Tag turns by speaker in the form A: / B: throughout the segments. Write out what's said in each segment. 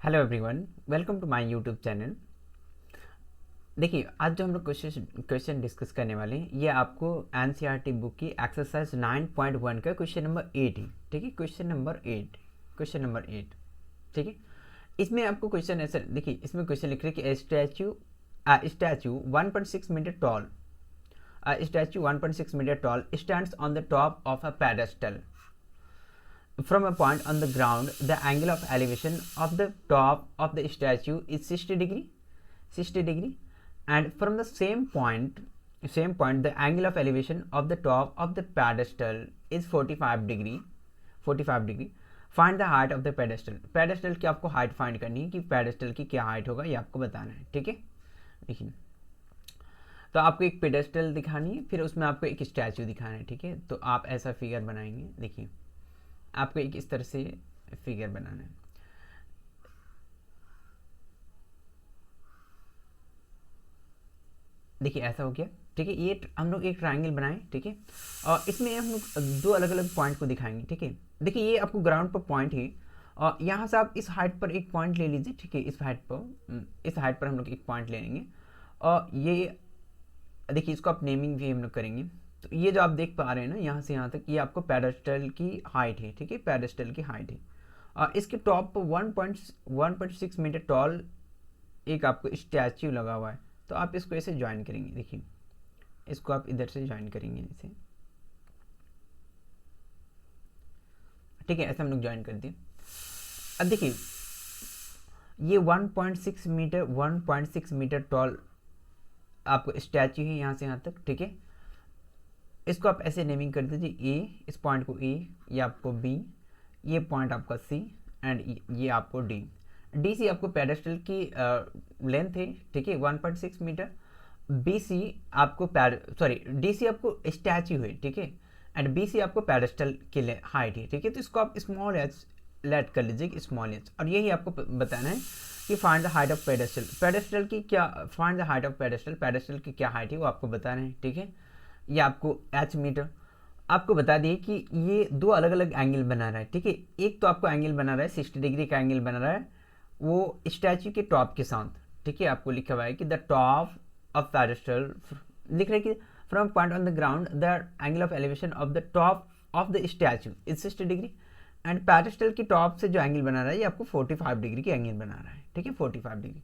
A: Hello everyone, welcome to my YouTube channel. देखिए, आज जो हम लोग क्वेश्चन डिस्कस करने वाले हैं, ये आपको एनसीईआरटी बुक की एक्सरसाइज 9.1 का क्वेश्चन नंबर 8 है। ठीक है, क्वेश्चन नंबर 8। ठीक है, इसमें आपको क्वेश्चन ऐसा देखिए, इसमें क्वेश्चन लिख रहे हैं कि statue 1.6 metre tall, statue 1.6 metre tall stands on the top of a pedestal. From a point on the ground, the angle of elevation of the top of the statue is 60 degree, and from the same point, the angle of elevation of the top of the pedestal is 45 degree. Find the height of the pedestal. pedestal की आपको height find करनी है कि pedestal की क्या height होगा, ये आपको बताना है। ठीक है, देखिए, तो आपको एक पेडेस्टल दिखानी है, फिर उसमें आपको एक स्टैचू दिखाना है। ठीक है, तो आप ऐसा फिगर बनाएंगे। देखिए, आपको एक इस तरह से फिगर बनाना है। देखिए, ऐसा हो गया। ठीक है, ये हम लोग एक ट्रायंगल बनाएं। ठीक है, और इसमें हम लोग दो अलग अलग पॉइंट को दिखाएंगे। ठीक है, देखिए, ये आपको ग्राउंड पर पॉइंट है, और यहाँ से आप इस हाइट पर एक पॉइंट ले लीजिए। ठीक है, इस हाइट पर हम लोग एक पॉइंट ले लेंगे, और ये देखिए, इसको आप नेमिंग भी हम लोग करेंगे। तो ये जो आप देख पा रहे हैं ना, यहाँ से यहाँ तक, ये आपको पेडेस्टल की हाइट है। ठीक है, पेडेस्टल की हाइट है, और इसके टॉप पर 1.6 मीटर टॉल एक आपको स्टैच्यू लगा हुआ है। तो आप इसको ऐसे ज्वाइन करेंगे। देखिए, इसको आप इधर से ज्वाइन करेंगे इसे। ठीक है, ऐसे हम लोग ज्वाइन कर दिए। अब देखिए, ये 1.6 मीटर टॉल आपको स्टैच्यू है यहाँ से यहाँ तक। ठीक है, इसको आप ऐसे नेमिंग कर दीजिए। ए, इस पॉइंट को ए, ये आपको बी, ये पॉइंट आपका सी, एंड ये आपको डी। डी सी आपको पेडेस्टल की लेंथ है। ठीक है, 1.6 मीटर। बी सी आपको डी सी आपको स्टैच्यू है। ठीक है, एंड बी सी आपको पेडेस्टल की हाइट है। ठीक है, तो इसको आप स्मॉल एच लेट कर लीजिए, स्मॉल एच, और यही आपको बताना है कि find the height of pedestal. Pedestal की क्या, find the height of pedestal, pedestal की क्या हाइट है वो आपको बताना है। ठीक है, ये आपको एच मीटर। आपको बता दिए कि ये दो अलग अलग एंगल बना रहा है। ठीक है, एक तो आपको एंगल बना रहा है 60 डिग्री का एंगल बना रहा है, वो स्टैच्यू के टॉप के साथ। ठीक है, आपको लिखा हुआ है कि द टॉप ऑफ पेडेस्टल, लिख रहे हैं कि from point on the ground the angle of elevation of the top of the statue is 60 degree, and pedestal की टॉप से जो एंगल बना रहा है ये आपको 45 डिग्री की एंगल बना रहा है। ठीक है, 45 डिग्री।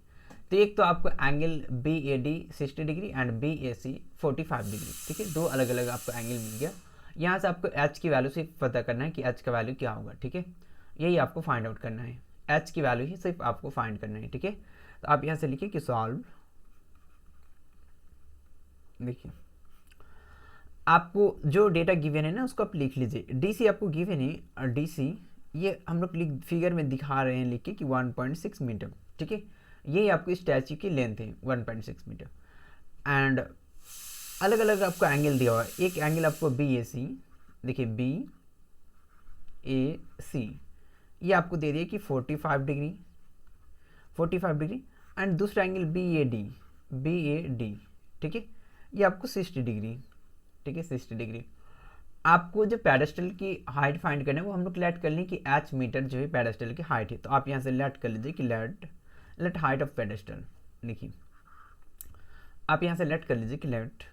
A: तो एक तो आपको angle B A D 60 degree and B A C 45 degree. ठीक है, दो अलग अलग आपको एंगल मिल गया। यहाँ से आपको एच की वैल्यू सिर्फ पता करना है कि एच का वैल्यू क्या होगा। ठीक है, यही आपको फाइंड आउट करना है, एच की वैल्यू ही सिर्फ आपको फाइंड करना है। ठीक है, तो आप यहाँ से लिखिए कि सॉल्व। देखिए, आपको जो डेटा गिवन है ना, उसको आप लिख लीजिए। डी सी आपको गिवन है, और डी सी ये हम लोग फिगर में दिखा रहे हैं लिख के कि 1.6 मीटर। ठीक है, यही आपको स्टैच्यू की लेंथ है 1.6 मीटर, एंड अलग अलग आपको एंगल दिया हुआ है। एक एंगल आपको बी ए सी, देखिए बी ए सी, ये आपको दे दिया कि 45 डिग्री, 45 डिग्री, एंड दूसरा एंगल बी ए डी। ठीक है, ये आपको 60 डिग्री। ठीक है, 60 डिग्री। आपको जो पेडेस्टल की हाइट फाइंड करना है वो हम लोग लेट कर लें कि एच मीटर जो है पेडेस्टल की हाइट है। तो आप यहाँ से लेट कर लीजिए कि लेट हाइट ऑफ पेडेस्टल। देखिए, आप यहाँ से लेट कर लीजिए कि let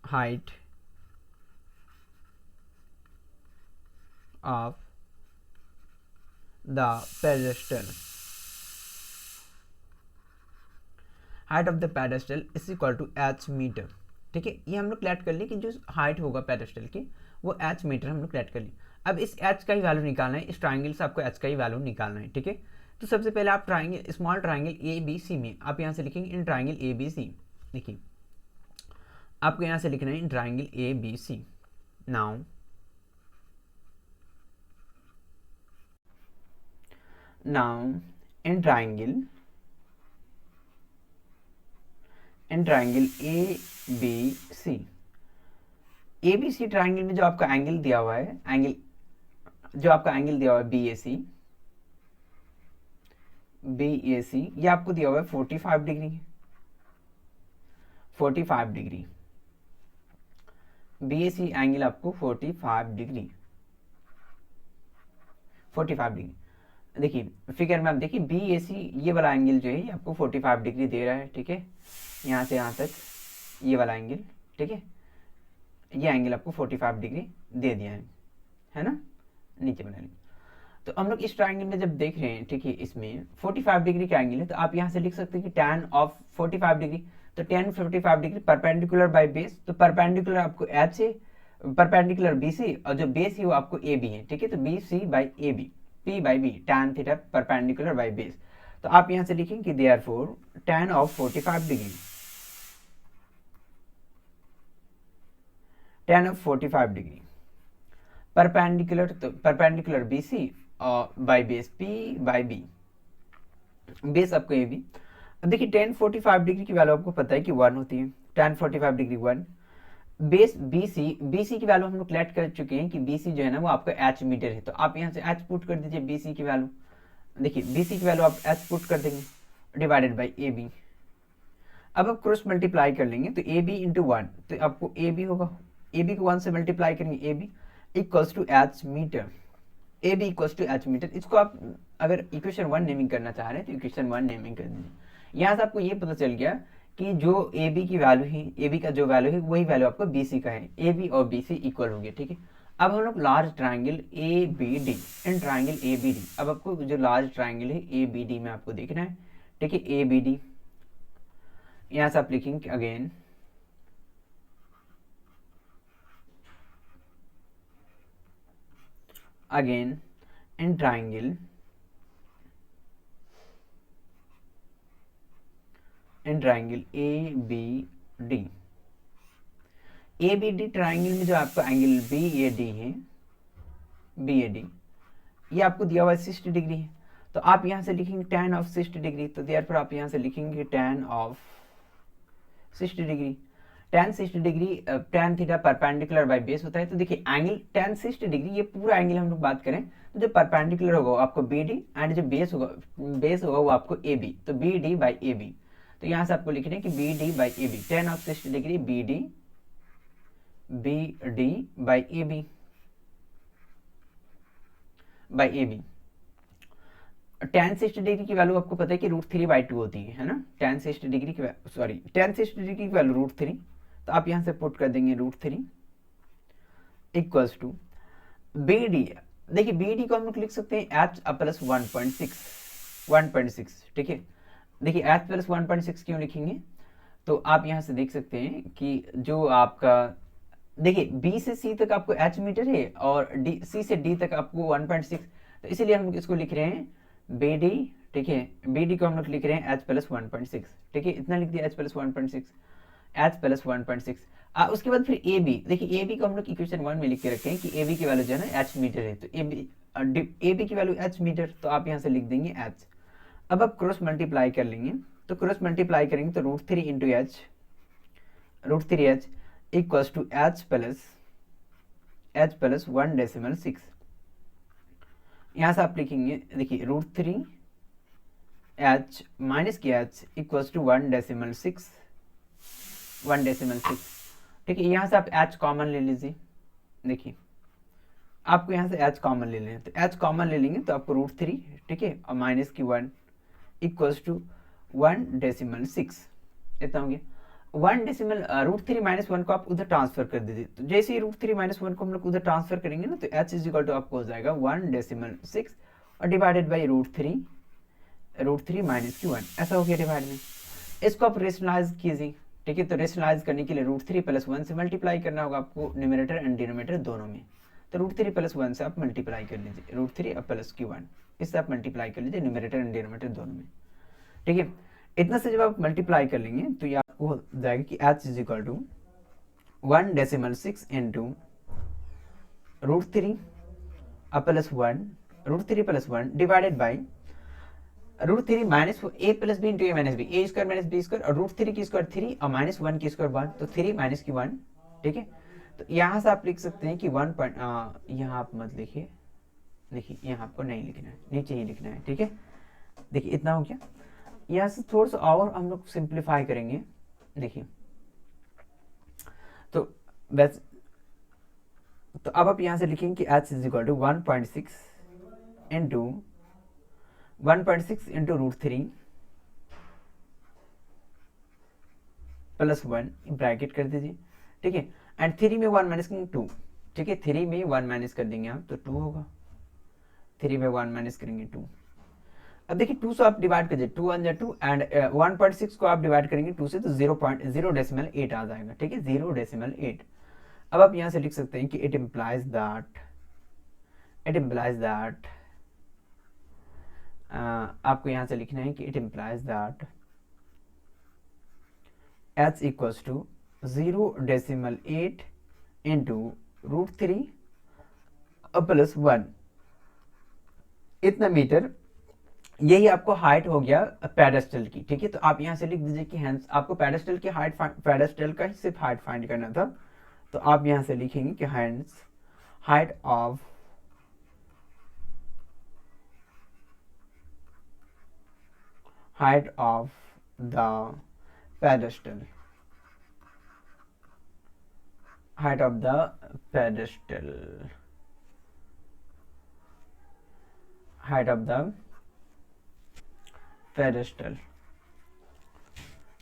A: height of the pedestal, height of the pedestal is equal to H metre. ठीक है, ये हम लोग लेट कर लिए कि जो हाइट होगा पेडेस्टल की वो एच मीटर हम लोग लेट कर लिए। अब इस एच का ही वैल्यू निकालना है, इस ट्राइंगल से आपको एच का ही वैल्यू निकालना है। ठीक है, तो सबसे पहले आप triangle, small triangle A B C में आप यहाँ से लिखेंगे इन ट्राइंगल ए बी सी। देखिए, आपको यहाँ से लिखना है in triangle A B C. Now in triangle A B C, A B C triangle में जो आपका एंगल दिया हुआ है, बी ए सी, ये आपको दिया हुआ है 45 degree, 45 degree. B A C angle आपको 45 डिग्री, 45 डिग्री। देखिए फिगर में आप देखिए बी ए सी ये वाला एंगल जो है ये आपको 45 डिग्री दे रहा है, ठीक है, यहाँ से यहाँ तक ये वाला एंगल, ठीक है, ये एंगल आपको 45 डिग्री दे दिया है ना, नीचे बना लिया। तो हम लोग इस ट्राइंगल में जब देख रहे हैं, ठीक है, इसमें 45 डिग्री का एंगल है, तो आप यहाँ से लिख सकते हैं कि tan ऑफ 45 डिग्री, तो tan 45 degree perpendicular by base, तो परपेंडिकुलर आपको एच है, परपेंडिकुलर बी सी, और जो बेस है वो आपको ए बी है, ठीक है, तो B C by A B, P by B, tan theta perpendicular by base. तो आप यहाँ से लिखेंगे कि therefore tan of 45 degree, tan of 45 degree perpendicular, तो perpendicular B C by base P by B, base आपको ए बी। अब देखिए tan 45 डिग्री की वैल्यू आपको पता है कि 1 होती है, tan 45 degree 1, base B C की वैल्यू हम लोग कलेक्ट कर चुके हैं कि बी सी जो है ना वो आपका एच मीटर है, तो आप यहाँ से एच पुट कर दीजिए बी सी की वैल्यू, देखिए बी सी की वैल्यू आप एच पुट कर देंगे डिवाइडेड बाई ए बी। अब आप क्रॉस मल्टीप्लाई कर लेंगे तो ए बी इंटू 1, तो आपको ए बी होगा, ए बी को 1 से मल्टीप्लाई करेंगे, A B equals to H metre, A B equals to H metre. इसको आप अगर इक्वेशन 1 नेमिंग करना चाह रहे हैं तो इक्वेशन 1 नेमिंग कर दीजिए। यहाँ से आपको ये पता चल गया कि जो ए बी की वैल्यू है, ए बी का जो वैल्यू है वही वैल्यू आपको बी सी का है, ए बी और बी सी इक्वल हो गया, ठीक है। अब हम लोग large triangle A B D, in triangle A B D, अब आपको जो लार्ज ट्राइंगल है ए बी डी में आपको देखना है, ठीक है, ए बी डी, यहाँ से आप लिखेंगे again in triangle ABD, ABD triangle में जो आपका एंगल BAD है, BAD ये आपको दिया हुआ है 60 डिग्री है, तो आप यहाँ से लिखेंगे tan ऑफ 60 डिग्री, तो देयरफॉर आप यहाँ से लिखेंगे tan of 60 degree, tan 60 degree tan theta perpendicular by base होता है। तो देखिए एंगल tan 60 डिग्री, ये पूरा एंगल हम लोग बात करें तो जो परपेंडिकुलर होगा वो आपको BD एंड जो बेस होगा वो आपको AB, तो BD बाई AB। तो यहाँ से आपको लिखना है कि BD by AB, tan of 60 degree BD by AB by AB। tan 60 degree की वैल्यू आपको पता है कि √3/2 होती है ना, tan 60 डिग्री की tan 60 डिग्री की वैल्यू √3, तो आप यहाँ से पुट कर देंगे √3 इक्वल्स टू बी डी। देखिए बी डी को हम लोग लिख सकते हैं एच प्लस 1.6, ठीक है। देखिए एच प्लस 1.6 क्यों लिखेंगे, तो आप यहाँ से देख सकते हैं कि जो आपका देखिए बी से सी तक आपको एच मीटर है और डी सी से डी तक आपको 1.6, तो इसीलिए हम लोग इसको लिख रहे हैं बी डी, ठीक है, बी डी को हम लोग लिख रहे हैं एच प्लस 1.6, ठीक है, इतना लिख दिया एच प्लस 1.6, एच प्लस 1.6। उसके बाद फिर ए बी, देखिए ए बी को हम लोग इक्वेशन 1 में लिख के रखे हैं कि ए बी की वैल्यू जो है ना एच मीटर है, तो ए बी की वैल्यू एच मीटर, तो आप यहाँ से लिख देंगे एच। अब आप क्रॉस मल्टीप्लाई कर लेंगे, तो क्रॉस मल्टीप्लाई करेंगे तो √3 into H, √3h equals to H plus 1.6। यहाँ से आप लिखेंगे देखिए √3h माइनस की एच इक्वल्स टू 1.6, ठीक है। यहाँ से आप h कॉमन ले लीजिए, देखिए आपको यहाँ से h कॉमन ले लें, तो h कॉमन ले लेंगे तो आपको √3, ठीक है, और माइनस की 1 इक्वल्स टू 1.6, इतना हो गया। √3 माइनस 1 को आप उधर ट्रांसफर कर दीजिए, तो जैसे ही √3 माइनस 1 को हम लोग उधर ट्रांसफर करेंगे ना तो h इज इक्वल टू आपको हो जाएगा 1.6 और डिवाइडेड बाई √3 माइनस की 1, ऐसा हो गया डिवाइड में। इसको आप रेशनलाइज कीजिए, ठीक है, तो रेशनलाइज करने के लिए √3 प्लस 1 से मल्टीप्लाई करना होगा आपको न्यूमरेटर एंड डिनोमिनेटर दोनों में, तो √3 प्लस 1 से आप मल्टीप्लाई कर लीजिए, √3 और प्लस की 1, इससे आप मल्टीप्लाई कर लीजिए न्यूमरेटर एंड डिनोमिनेटर दोनों में, ठीक है। इतना से जब आप मल्टीप्लाई कर लेंगे तो ये आपको हो जाएगा कि h is equal to 1.6 into √3 plus 1, √3 plus 1 divided by √3 minus a plus B into a minus B, A square minus B square, और √3 की स्क्वायर 3 और माइनस 1 की स्क्वायर 1, तो 3 माइनस की 1, ठीक है। तो यहाँ से आप लिख सकते हैं कि 1 पॉइंट, यहाँ आप मत लिखिए, देखिए यहाँ आपको नहीं लिखना है, नीचे ही लिखना है, ठीक है। देखिए इतना हो गया। यहाँ से थोड़ा सा और हम लोग सिंप्लीफाई करेंगे, देखिए तो बस, तो अब आप यहाँ से लिखेंगे कि h is equal to 1.6 into 1.6 into √3 plus 1 bracket कर दीजिए, ठीक है। एंड 3 में 1 माइनस करेंगे 2, ठीक है। 3 में 1 माइनस कर देंगे आप तो 2 होगा, 3 में 1 माइनस करेंगे 2। अब देखिए 2 से आप डिवाइड कर दीजिए, 2 1 जा 2 एंड 1.6 को आप डिवाइड करेंगे 2 से तो 0.0.8 आ जाएगा, ठीक है, 0.8। अब आप यहाँ से लिख सकते हैं कि इट इम्प्लाइज दैट आपको यहाँ से लिखना है कि it implies that h equals to 0.8 into √3 plus 1 इतना मीटर, यही आपको हाइट हो गया पेडेस्टल की, ठीक है। तो आप यहाँ से लिख दीजिए कि हैंस आपको पेडेस्टल की हाइट, पेडेस्टल का ही सिर्फ हाइट फाइंड करना था, तो आप यहाँ से लिखेंगे कि hence height of the pedestal, height of the pedestal, height of the pedestal,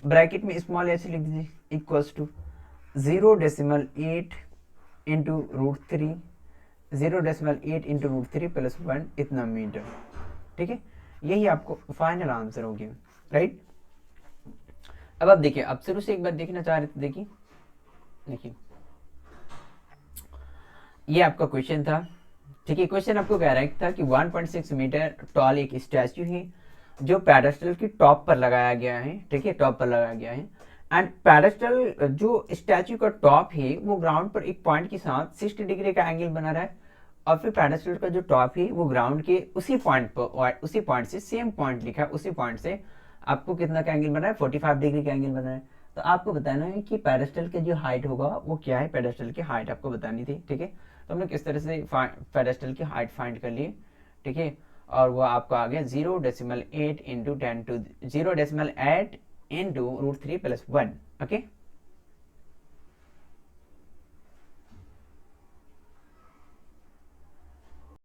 A: bracket में स्मॉल h लिख दीजिए equals to 0.8 into √3, 0.8 into √3 plus 1 इतना मीटर, ठीक है। यही आपको फाइनल आंसर हो गया, राइट। अब आप देखिए, आप शुरू से एक बार देखना चाह रहे थे, देखिए ये आपका क्वेश्चन था, ठीक है। क्वेश्चन आपको कह रहा था कि 1.6 मीटर टॉल एक स्टैच्यू है जो पेडेस्टल की टॉप पर लगाया गया है, ठीक है, टॉप पर लगाया गया है। एंड पेडेस्टल जो स्टैच्यू का टॉप है वो ग्राउंड पर एक पॉइंट के साथ 60 डिग्री का एंगल बना रहा है, और फिर पेडेस्टल का जो टॉप है वो ग्राउंड के उसी पॉइंट पर, और उसी पॉइंट से सेम पॉइंट लिखा है, उसी पॉइंट से आपको कितना का एंगल बना है, 45 डिग्री का एंगल बना है। तो आपको बताना है कि पेडेस्टल की जो हाइट होगा वो क्या है, पेडेस्टल की हाइट आपको बतानी थी, ठीक है। तो हमने किस तरह से पेडेस्टल की हाइट फाइंड कर लिए, ठीक है, और वो आपको आ गया 0.8 into 10 to 0.8 into √3 plus 1, okay.